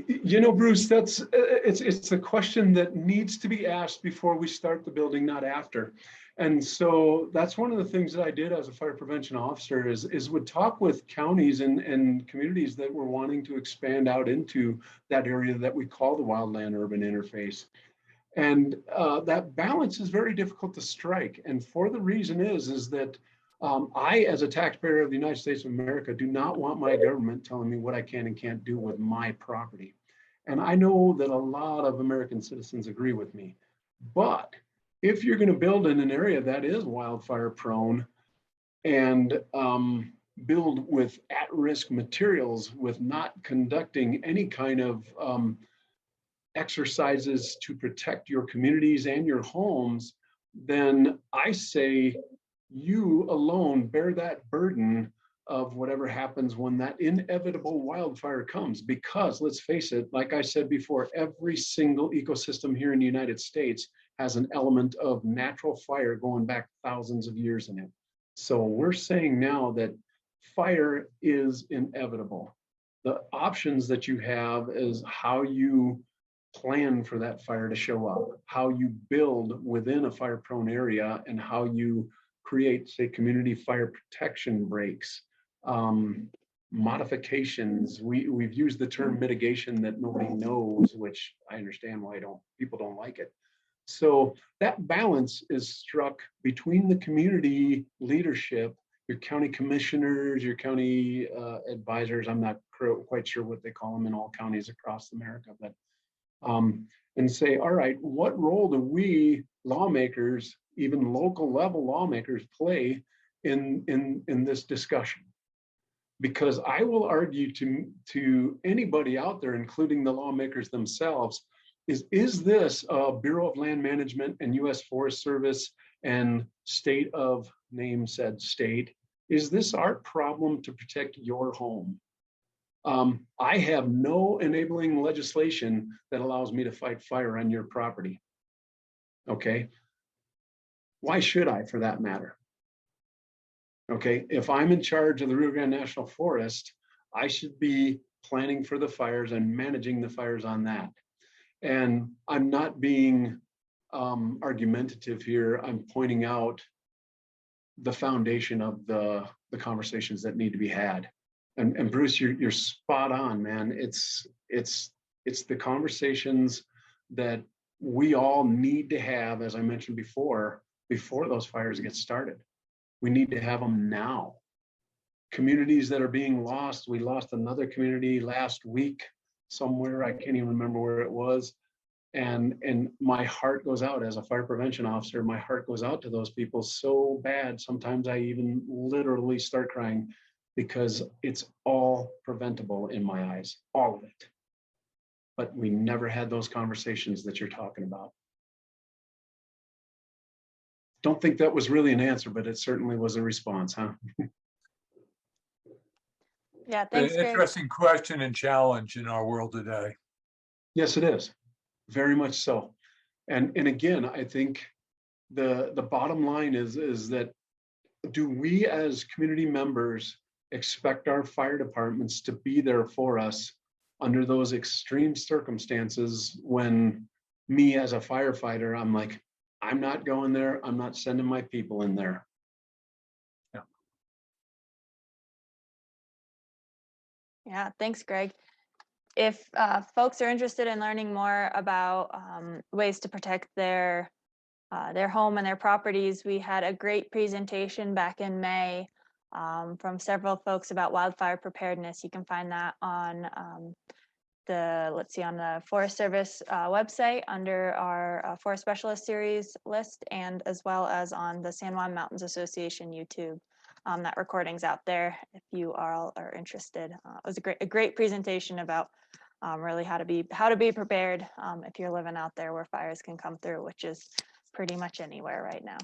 You know, Bruce, it's a question that needs to be asked before we start the building, not after. And so that's one of the things that I did as a fire prevention officer is would talk with counties and communities that were wanting to expand out into that area that we call the wildland urban interface. And that balance is very difficult to strike. And for the reason is that I, as a taxpayer of the United States of America, do not want my government telling me what I can and can't do with my property. And I know that a lot of American citizens agree with me. But if you're going to build in an area that is wildfire prone and build with at-risk materials, with not conducting any kind of exercises to protect your communities and your homes, then I say you alone bear that burden of whatever happens when that inevitable wildfire comes. Because let's face it, like I said before, every single ecosystem here in the United States has an element of natural fire going back thousands of years in it. So we're saying now that fire is inevitable. The options that you have is how you plan for that fire to show up, how you build within a fire prone area, and how you create, say, community fire protection breaks, modifications. We've used the term mitigation that nobody knows, which I understand why people don't like it. So that balance is struck between the community leadership, your county commissioners, your county advisors. I'm not quite sure what they call them in all counties across America, but and say, all right, what role do we lawmakers, even local level lawmakers, play in this discussion? Because I will argue to anybody out there, including the lawmakers themselves, is this Bureau of Land Management and U.S. Forest Service and state of name said state, is this our problem to protect your home? I have no enabling legislation that allows me to fight fire on your property. Okay. Why should I, for that matter? Okay. If I'm in charge of the Rio Grande National Forest, I should be planning for the fires and managing the fires on that. And I'm not being argumentative here. I'm pointing out the foundation of the conversations that need to be had. And Bruce, you're spot on, man. It's the conversations that we all need to have, as I mentioned before those fires get started. We need to have them now. Communities that are being lost. We lost another community last week somewhere. I can't even remember where it was. And my heart goes out as a fire prevention officer. My heart goes out to those people so bad. Sometimes I even literally start crying, because it's all preventable in my eyes, all of it. But we never had those conversations that you're talking about. Don't think that was really an answer, but it certainly was a response, huh? Yeah, thanks, An Greg. interesting question and challenge in our world today. Yes, it is. Very much so. And again, I think the bottom line is that, do we as community members expect our fire departments to be there for us under those extreme circumstances when me as a firefighter, I'm like, I'm not going there. I'm not sending my people in there. Yeah. Yeah, thanks, Greg. If folks are interested in learning more about ways to protect their home and their properties, we had a great presentation back in May from several folks about wildfire preparedness. You can find that on on the Forest Service website under our Forest Specialist Series list, and as well as on the San Juan Mountains Association YouTube. That recording's out there if you all are interested. It was a great presentation about really how to be prepared if you're living out there where fires can come through, which is pretty much anywhere right now.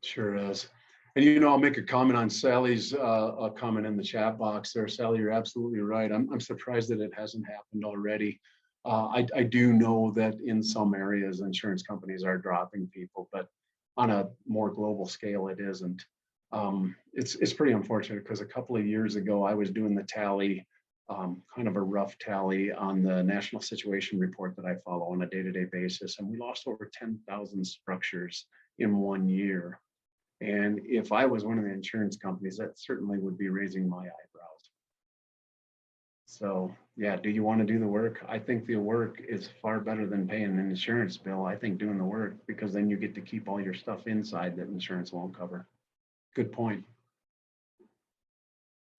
Sure is. And I'll make a comment on Sally's comment in the chat box there. Sally, you're absolutely right. I'm surprised that it hasn't happened already. I do know that in some areas insurance companies are dropping people, but on a more global scale, it isn't. It's pretty unfortunate, because a couple of years ago I was doing the tally, kind of a rough tally on the National Situation Report that I follow on a day-to-day basis, and we lost over 10,000 structures in 1 year. And if I was one of the insurance companies, that certainly would be raising my eyebrows. So yeah, do you want to do the work? I think the work is far better than paying an insurance bill. I think doing the work, because then you get to keep all your stuff inside that insurance won't cover. Good point.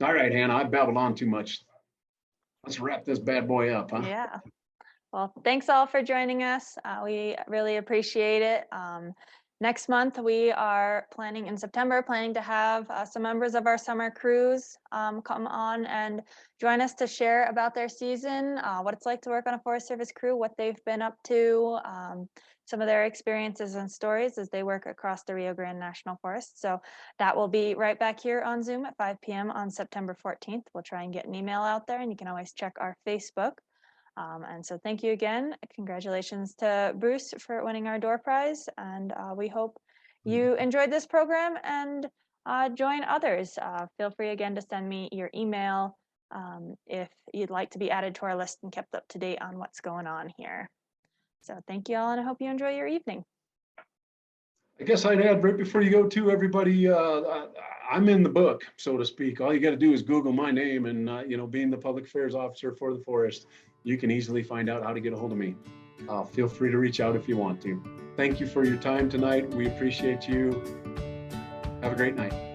All right, Hannah, I babbled on too much. Let's wrap this bad boy up, huh? Yeah. Well, thanks all for joining us. We really appreciate it. Next month, we are planning in September, planning to have some members of our summer cruise come on and join us to share about their season, what it's like to work on a Forest Service crew, what they've been up to, some of their experiences and stories as they work across the Rio Grande National Forest. So that will be right back here on Zoom at 5 p.m. on September 14th. We'll try and get an email out there, and you can always check our Facebook. And so thank you again. Congratulations to Bruce for winning our door prize. And we hope you enjoyed this program and join others. Feel free again to send me your email if you'd like to be added to our list and kept up to date on what's going on here. So thank you all, and I hope you enjoy your evening. I guess I'd add right before you go to everybody, I'm in the book, so to speak. All you got to do is Google my name, and being the public affairs officer for the forest, you can easily find out how to get a hold of me. Feel free to reach out if you want to. Thank you for your time tonight. We appreciate you. Have a great night.